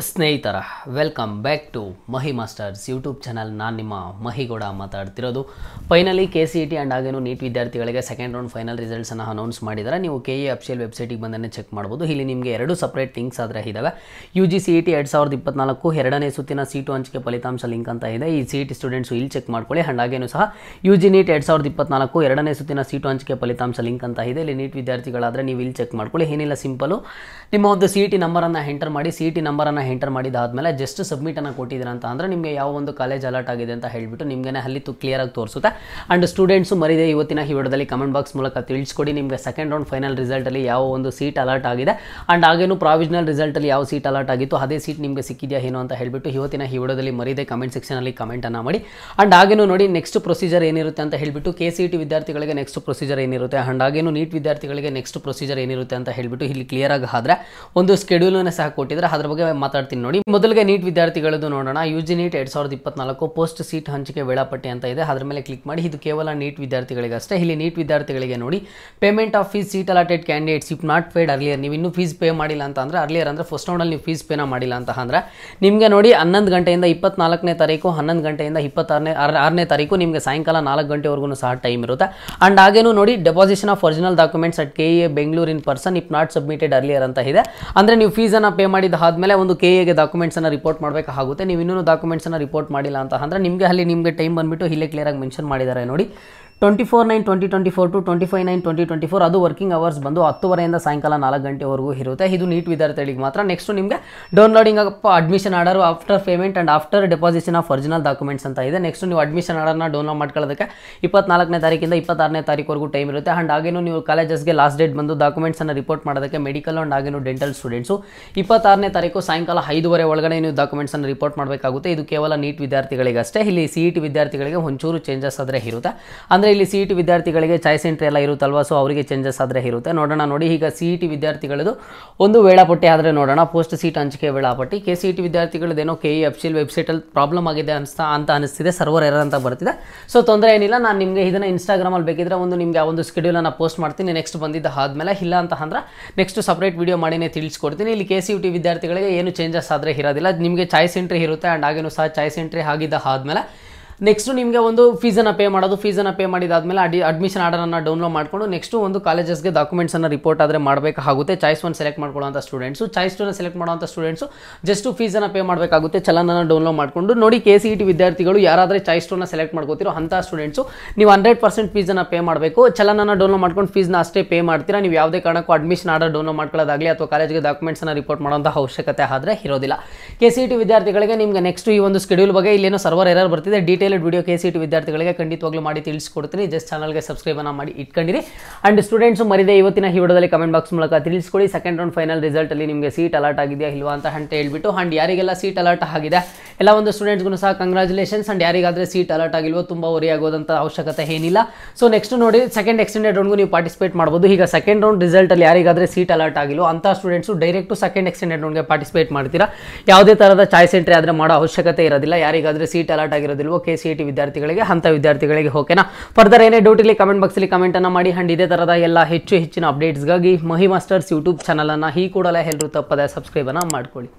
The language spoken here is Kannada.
ಸ್ನೇಹಿತರ welcome back to Mahi Masters YouTube channel. ನಾನು ನಿಮ್ಮ ಮಹಿಗೌಡ ಮಾತಾಡ್ತಿರೋದು. ಫೈನಲಿ KCET ಆ್ಯಂಡ್ ಹಾಗೇನು ನೀಟ್ ವಿದ್ಯಾರ್ಥಿಗಳಿಗೆ ಸೆಕೆಂಡ್ ರೌಂಡ್ ಫೈನಲ್ ರಿಸಲ್ಟ್ಸನ್ನು ಅನೌನ್ಸ್ ಮಾಡಿದ್ದಾರೆ. ನೀವು KE ಅಫಿಷಿಯಲ್ ವೆಬ್ಸೈಟಿಗೆ ಬಂದನ್ನೇ ಚೆಕ್ ಮಾಡ್ಬೋದು. ಇಲ್ಲಿ ನಿಮಗೆ ಎರಡು ಸಪ್ರೇಟ್ ಲಿಂಕ್ಸ್ ಆದರೆ ಇದ್ದಾವೆ. UGCET 2024 ಎರಡನೇ ಸುತ್ತಿನ ಸೀಟು ಹಂಚಿಕೆ ಫಲಿತಾಂಶ ಲಿಂಕ್ ಅಂತ ಇದೆ. ಈ CET ಸ್ಟೂಡೆಂಟ್ಸು ಇಲ್ಲಿ ಚೆಕ್ ಮಾಡ್ಕೊಳ್ಳಿ. ಆ್ಯಂಡ್ ಹಾಗೇನು ಸಹ UG NEET 2024 ಎರಡನೇ ಸುತ್ತಿನ ಸೀಟು ಹಂಚಿಕೆ ಫಲಿತಾಂಶ ಲಿಂಕ್ ಅಂತ ಇದೆ. ಇಲ್ಲಿ ನೀಟ್ ವಿದ್ಯಾರ್ಥಿಗಳಾದರೆ ನೀವು ಇಲ್ಲಿ ಚೆಕ್ ಮಾಡ್ಕೊಳ್ಳಿ. ಏನಿಲ್ಲ, ಸಿಂಪಲು ನಿಮ್ಮ ಒಂದು CET ನಂಬರನ್ನು ಎಂಟರ್ ಮಾಡಿ. CET ನಂಬರನ್ನು ಎಂಟರ್ ಮಾಡಿದಾದ್ಮೇಲೆ ಜಸ್ಟ್ ಸಬ್ಮಿಟನ್ನು ಕೊಟ್ಟಿದ್ದೀರಾ ಅಂತ ಅಂದರೆ ನಿಮಗೆ ಯಾವ ಒಂದು ಕಾಲೇಜ್ ಅಲರ್ಟ್ ಆಗಿದೆ ಅಂತ ಹೇಳಿಬಿಟ್ಟು ನಿಮಗೆ ಅಲ್ಲಿ ಕ್ಲಿಯರಾಗಿ ತೋರಿಸುತ್ತೆ. ಆ್ಯಂಡ್ ಸ್ಟೂಡೆಂಟ್ಸು ಮರಿದೆ ಇವತ್ತಿನ ಈ ವಿಡಿಯೋದಲ್ಲಿ ಕಮೆಂಟ್ ಬಾಕ್ಸ್ ಮೂಲಕ ತಿಳಿಸ್ಕೊಡಿ ನಿಮಗೆ ಸೆಕೆಂಡ್ ರೌಂಡ್ ಫೈನಲ್ ರಿಸಲ್ಟಲ್ಲಿ ಯಾವ ಒಂದು ಸೀಟ್ ಅಲರ್ಟ್ ಆಗಿದೆ. ಆ್ಯಂಡ್ ಹಾಗೇನು ಪ್ರಾವಿಷನಲ್ ರಿಸಲ್ಟಲ್ಲಿ ಯಾವ ಸೀಟ್ ಅಲರ್ಟ್ ಆಗಿತ್ತು ಅದೇ ಸೀಟ್ ನಿಮಗೆ ಸಿಕ್ಕಿದೆಯಾ ಏನು ಅಂತ ಹೇಳಿಬಿಟ್ಟು ಇವತ್ತಿನ ಈ ವಿಡಿಯೋದಲ್ಲಿ ಮರಿದೆ ಕಮೆಂಟ್ ಸೆಕ್ಷನಲ್ಲಿ ಕಮೆಂಟನ್ನು ಮಾಡಿ. ಆ್ಯಂಡ್ ಹಾಗೇನು ನೋಡಿ ನೆಕ್ಸ್ಟ್ ಪ್ರೊಸೀಜರ್ ಏನಿರುತ್ತೆ ಅಂತ ಹೇಳಿಬಿಟ್ಟು KCET ವಿದ್ಯಾರ್ಥಿಗಳಿಗೆ ನೆಕ್ಸ್ಟ್ ಪ್ರೊಸೀಜರ್ ಏನಿರುತ್ತೆ, ಆ್ಯಂಡ್ ಹಾಗೇನು ನೀಟ್ ವಿದ್ಯಾರ್ಥಿಗಳಿಗೆ ನೆಕ್ಸ್ಟ್ ಪ್ರೊಸೀಜರ್ ಏನಿರುತ್ತೆ ಅಂತ ಹೇಳಿಬಿಟ್ಟು ಇಲ್ಲಿ ಕ್ಲಿಯರಾಗಿ ಆದರೆ ಒಂದು ಸ್ಕೆಡ್ಯೂಲನ್ನು ಸಹ ಕೊಟ್ಟಿದ್ದಾರೆ. ಅದ್ರ ಬಗ್ಗೆ ಮಾತಾಡ್ತೀನಿ ನೋಡಿ. ಮೊದಲಿಗೆ ನೀಟ್ ವಿದ್ಯಾರ್ಥಿಗಳದ್ದು ನೋಡೋಣ. UG NEET 2024 ಪೋಸ್ಟ್ ಸೀಟ್ ಹಂಚಿಕೆ ವೇಳಾಪಟ್ಟಿ ಅಂತ ಇದೆ. ಅದರ ಮೇಲೆ ಕ್ಲಿಕ್ ಮಾಡಿ. ಇದು ಕೇವಲ ನೀಟ್ ವಿದ್ಯಾರ್ಥಿಗಳಿಗೆ ಅಷ್ಟೇ. ಇಲ್ಲಿ ನೀಟ್ ವಿದ್ಯಾರ್ಥಿಗಳಿಗೆ ನೋಡಿ payment of fees seat allotted candidates if not paid earlier. ನೀವು ಇನ್ನೂ ಫೀಸ್ ಪೇ ಮಾಡಿಲ್ಲ ಅಂತ ಅಂದರೆ ಅರ್ಲಿಯರ್ ಅಂದರೆ ಫಸ್ಟ್ ರೌಂಡಲ್ಲಿ ನೀವು ಫೀಸ್ ಪೇನ ಮಾಡಿಲ್ಲ ಅಂತ ಅಂದರೆ ನಿಮಗೆ ನೋಡಿ 11 ಗಂಟೆಯಿಂದ 24ನೇ ತಾರೀಕು, 11 ಗಂಟೆಯಿಂದ 26ನೇ ತಾರೀಕು ನಿಮಗೆ ಸಾಯಂಕಾಲ 4 ಗಂಟೆವರೆಗೂ ಸಹ ಟೈಮ್ ಇರುತ್ತೆ. ಆ್ಯಂಡ್ ಹಾಗೇನು ನೋಡಿ deposition of original documents at KEA Bengaluru in person if not submitted earlier ಅಂತ ಇದೆ. ಅಂದರೆ ನೀವು ಫೀಸನ್ನು ಪೇ ಮಾಡಿದಾದ್ಮೇಲೆ ಒಂದು KEAಗೆ ಡಾಕ್ಯುಮೆಂಟ್ಸನ್ನು ರಿಪೋರ್ಟ್ ಮಾಡಬೇಕಾಗುತ್ತೆ. ನೀವು ಇನ್ನೂ ಡಾಕ್ಯುಮೆಂಟ್ಸನ್ನು ರಿಪೋರ್ಟ್ ಮಾಡಿಲ್ಲ ಅಂತ ಅಂದರೆ ನಿಮಗೆ ಟೈಮ್ ಬಂದುಬಿಟ್ಟು ಇಲ್ಲೇ ಕ್ಲಿಯರಾಗಿ ಮೆನ್ಷನ್ ಮಾಡಿದ್ದಾರೆ ನೋಡಿ. 24/9/2024 ಟು 25/9/2024 ಅದು ವರ್ಕಿಂಗ್ ಅವರ್ಸ್ ಬಂದು 10:00 ಸಾಯಂಕಾಲ 4 ಗಂಟೆವರೆಗೂ ಇರುತ್ತೆ. ಇದು ನೀಟ್ ವಿದ್ಯಾರ್ಥಿಗಳಿಗೆ ಮಾತ್ರ. ನೆಕ್ಸ್ಟ್ ನಿಮಗೆ downloading admission order after payment and after deposition of original documents ಅಂತ ಇದೆ. ನೆಕ್ಸ್ಟ್ ನೀವು ಅಡ್ಮಿಷನ್ ಆರ್ಡರ್ನ ಡೌನ್ಲೋಡ್ ಮಾಡ್ಕೊಳ್ಳೋದಕ್ಕೆ 24ನೇ ತಾರೀಕಿಂದ 26ನೇ ತಾರೀಕುವರೆಗೂ ಟೈಮ್ ಇರುತ್ತೆ. ಆ್ಯಂಡ್ ಹಾಗೇನು ನೀವು ಕಾಲೇಜಸ್ಗೆ ಲಾಸ್ಟ್ ಡೇಟ್ ಬಂದು ಡಾಕ್ಯುಮೆಂಟ್ಸನ್ನು ರಿಪೋರ್ಟ್ ಮಾಡೋದಕ್ಕೆ ಮೆಡಿಕಲ್ ಆ್ಯಂಡ್ ಹಾಗೇನು ಡೆಂಟಲ್ ಸ್ಟೂಡೆಂಟ್ಸು 26ನೇ ತಾರೀಕು ಸಾಯಂಕಾಲ 5:30 ಒಳಗಡೆ ನೀವು ಡಾಕ್ಯುಮೆಂಟ್ಸನ್ನು ರಿಪೋರ್ಟ್ ಮಾಡಬೇಕಾಗುತ್ತೆ. ಇದು ಕೇವಲ ನೀಟ್ ವಿದ್ಯಾರ್ಥಿಗಳಿಗೆ ಅಷ್ಟೇ. ಇಲ್ಲಿ CET ವಿದ್ಯಾರ್ಥಿಗಳಿಗೆ ಒಂಚೂರು ಚೇಂಜಸ್ ಆದರೆ ಇರುತ್ತೆ. ಅಂದರೆ ಇಲ್ಲಿ CET ವಿದ್ಯಾರ್ಥಿಗಳಿಗೆ ಚಾಯ್ಸ್ ಎಂಟ್ರಿ ಎಲ್ಲ ಇರುತ್ತಲ್ವಾ, ಸೊ ಅವರಿಗೆ ಚೇಂಜಸ್ ಆದರೆ ಇರುತ್ತೆ. ನೋಡೋಣ ನೋಡಿ. ಈಗ CET ವಿದ್ಯಾರ್ಥಿಗಳದು ಒಂದು ವೇಳಾಪಟ್ಟಿ ಆದರೆ ನೋಡೋಣ. ಪೋಸ್ಟ್ ಸೀಟ್ ಹಂಚಿಕೆ ವೇಳಾಪಟ್ಟಿ. KCET ವಿದ್ಯಾರ್ಥಿಗಳದೇನೋ KE ಅಫಿಷಿಯಲ್ ವೆಬ್ಸೈಟಲ್ಲಿ ಪ್ರಾಬ್ಲಮ್ ಆಗಿದೆ ಅಂತ ಅನಿಸ್ತಿದೆ. ಸರ್ವರ್ ಎರರ್ ಅಂತ ಬರ್ತಿದೆ. ಸೊ ತೊಂದರೆ ಏನಿಲ್ಲ. ನಾನು ನಿಮಗೆ ಇದನ್ನು ಇನ್ಸ್ಟಾಗ್ರಾಮಲ್ಲಿ ಬೇಕಿದ್ರೆ ನಿಮಗೆ ಒಂದು ಸ್ಕೆಡ್ಯೂಲನ್ನು ಪೋಸ್ಟ್ ಮಾಡ್ತೀನಿ. ನೆಕ್ಸ್ಟ್ ಬಂದಿದ್ದ ಆದಮೇಲೆ ಇಲ್ಲ ಅಂತ ಅಂದ್ರೆ ನೆಕ್ಸ್ಟ್ ಸಪ್ರೇಟ್ ವಿಡಿಯೋ ಮಾಡಿನೇ ತಿಳಿಸ್ಕೊಡ್ತೀನಿ. ಇಲ್ಲಿ KCET ವಿದ್ಯಾರ್ಥಿಗಳಿಗೆ ಏನು ಚೇಂಜಸ್ ಆದರೆ ಇರೋದಿಲ್ಲ. ನಿಮಗೆ ಚಾಯ್ಸ್ ಎಂಟ್ರಿ ಇರುತ್ತೆ. ಆ್ಯಂಡ್ ಹಾಗೇನು ಸಹ ಚಾಯ್ಸ್ ಎಂಟ್ರಿ ಆಗಿದ್ದ ಆದಮೇಲೆ ನೆಕ್ಸ್ಟು ನಿಮಗೆ ಒಂದು ಫೀಸನ್ನು ಪೇ ಮಾಡೋದು. ಫೀಸನ್ನು ಪೇ ಮಾಡಿದಾದ್ಮೇಲೆ ಅಡ್ಮಿಷನ್ ಆರ್ಡರನ್ನು ಡೌನ್ಲೋಡ್ ಮಾಡಿಕೊಂಡು ನೆಕ್ಸ್ಟು ಒಂದು ಕಾಲೇಜಸ್ಗೆ ಡಾಕ್ಯುಮೆಂಟ್ಸನ್ನು ರಿಪೋರ್ಟ್ ಆದರೆ ಮಾಡಬೇಕಾಗುತ್ತೆ. ಚಾಯ್ಸ್ 1 ಸೆಲೆಕ್ಟ್ ಮಾಡ್ಕೊಳ್ಳೋಂಥ ಸ್ಟೂಡೆಂಟ್ಸು, ಚಾಯ್ಸ್ 2ನ ಸೆಲೆಕ್ಟ್ ಮಾಡೋಂಥ ಸ್ಟೂಡೆಂಟ್ಸು ಜಸ್ಟು ಫೀಸನ್ನು ಪೇ ಮಾಡಬೇಕಾಗುತ್ತೆ. ಚಲನನ್ನು ಡೌನ್ಲೋಡ್ ಮಾಡಿಕೊಂಡು ನೋಡಿ. KCET ವಿದ್ಯಾರ್ಥಿಗಳು ಯಾರಾದರೆ ಚಾಯ್ಸ್ 2ನ ಸೆಲೆಕ್ಟ್ ಮಾಡ್ಕೋತಿರೋ ಅಂಥ ಸ್ಟೂಡೆಂಟ್ಸು ನೀವು 100% ಫೀಸನ್ನು ಪೇ ಮಾಡಬೇಕು. ಚಲನನ್ನು ಡೌನ್ಲೋಡ್ ಮಾಡ್ಕೊಂಡು ಫೀಸ್ನ ಅಷ್ಟೇ ಪೇ ಮಾಡ್ತೀರಾ. ನೀವು ಯಾವುದೇ ಕಾರಣಕ್ಕೂ ಅಡ್ಮಿಷನ್ ಆರ್ಡರ್ ಡೌನ್ಲೋಡ್ ಮಾಡ್ಕೊಳ್ಳೋದಾಗಲಿ ಅಥವಾ ಕಾಲೇಜ್ಗೆ ಡಾಕ್ಯುಮೆಂಟ್ಸನ್ನು ರಿಪೋರ್ಟ್ ಮಾಡೋಂಥ ಅವಶ್ಯಕತೆ ಆದರೆ ಇರೋದಿಲ್ಲ. KCET ವಿದ್ಯಾರ್ಥಿಗಳಿಗೆ ನಿಮಗೆ ನೆಕ್ಸ್ಟ್ ಈ ಒಂದು ಸ್ಕೆಡ್ಯೂಲ್ ಬಗ್ಗೆ ಇಲ್ಲೇನೋ ಸರ್ವರ್ ಎರರ್ ಬರ್ತಿದೆ. ಡೀಟೇಲ್ಡ್ ವಿಡಿಯೋ KCET ವಿದ್ಯಾರ್ಥಿಗಳಿಗೆ ಖಂಡಿತವಾಗ್ಲೂ ಮಾಡಿ ತಿಳಿಸ್ಕೊಡ್ತೀನಿ. ಜಸ್ಟ್ ಚಾನಲ್ಗೆ ಸಬ್ಸ್ಕ್ರೈಬನ್ನು ಮಾಡಿ ಇಟ್ಕೊಂಡಿರಿ. ಆ್ಯಂಡ್ ಸ್ಟೂಡೆಂಟ್ಸು ಮರಿದೆ ಇವತ್ತಿನ ಈ ವಿಡಿಯೋದಲ್ಲಿ ಕಮೆಂಟ್ ಬಾಕ್ಸ್ ಮೂಲಕ ತಿಳಿಸ್ಕೊಡಿ ಸೆಕೆಂಡ್ ರೌಂಡ್ ಫೈನಲ್ ರಿಸಲ್ಟಲ್ಲಿ ನಿಮಗೆ ಸೀಟ್ ಅಲರ್ಟ್ ಆಗಿದೆಯಾ ಇಲ್ವಾ ಅಂತ ಹೇಳ್ಬಿಟ್ಟು. ಆ್ಯಂಡ್ ಯಾರಿಗೆಲ್ಲ ಸೀಟ್ ಅಲರ್ಟ್ ಆಗಿದೆ ಎಲ್ಲ ಒಂದು ಸ್ಟೂಡೆಂಟ್ಸ್ಗೂ ಸಹ ಕಂಗ್ರಾಚುಲೇಷನ್ಸ್. ಆ್ಯಂಡ್ ಯಾರಿಗಾದರೆ ಸೀಟ್ ಅಲರ್ಟ್ ಆಗಿಲ್ವೋ ತುಂಬ ವರಿ ಆಗೋದಂಥ ಅವಶ್ಯಕತೆ ಏನಿಲ್ಲ. ಸೊ ನೆಕ್ಸ್ಟ್ ನೋಡಿ ಸೆಕೆಂಡ್ ಎಕ್ಸ್ಟೆಂಡೆಡ್ ರೌಂಡ್ಗೂ ನೀವು ಪಾರ್ಟಿಸಿಪೇಟ್ ಮಾಡ್ಬೋದು. ಈಗ ಸೆಕೆಂಡ್ ರೌಂಡ್ ರಿಸಲ್ಟಲ್ಲಿ ಯಾರಿಗಾದರೆ ಸೀಟ್ ಅಲರ್ಟ್ ಆಗಿಲ್ವೋ ಅಂಥ ಸ್ಟೂಡೆಂಟ್ಸು ಡೈರೆಕ್ಟು ಸೆಕೆಂಡ್ ಎಕ್ಸ್ಟೆಂಡೆಡ್ ರೌಂಡ್ಗೆ ಪಾರ್ಟಿಸಿಪೇಟ್ ಮಾಡ್ತೀರಾ. ಯಾವುದೇ ಥರದ ಚಾಯ್ಸ್ ಎಂಟ್ರಿ ಆದರೆ ಮಾಡೋ ಅವಶ್ಯಕತೆ ಇರೋದಿಲ್ಲ. ಯಾರಿಗಾದರೆ ಸೀಟ್ ಅಲರ್ಟ್ ಆಗಿರೋದಿಲ್ವೋ KCET ವಿದ್ಯಾರ್ಥಿಗಳಿಗೆ ಅಂಥ ವಿದ್ಯಾರ್ಥಿಗಳಿಗೆ ಓಕೆನಾ. ಫರ್ದರ್ ಏನೇ ಡೌಟ್ ಇಲ್ಲಿ ಕಮೆಂಟ್ ಬಾಕ್ಸಲ್ಲಿ ಕಮೆಂಟನ್ನು ಮಾಡಿ. ಆ್ಯಂಡ್ ಇದೇ ಥರದ ಎಲ್ಲ ಹೆಚ್ಚಿನ ಅಪ್ಡೇಟ್ಸ್ಗಾಗಿ ಮಹಿ ಮಾಸ್ಟರ್ಸ್ ಯೂಟ್ಯೂಬ್ ಚಾನಲನ್ನು ಈ ಕೂಡಲೇ ಎಲ್ಲರೂ ತಪ್ಪದೆ ಸಬ್ಸ್ಕ್ರೈಬನ್ನು ಮಾಡ್ಕೊಳ್ಳಿ.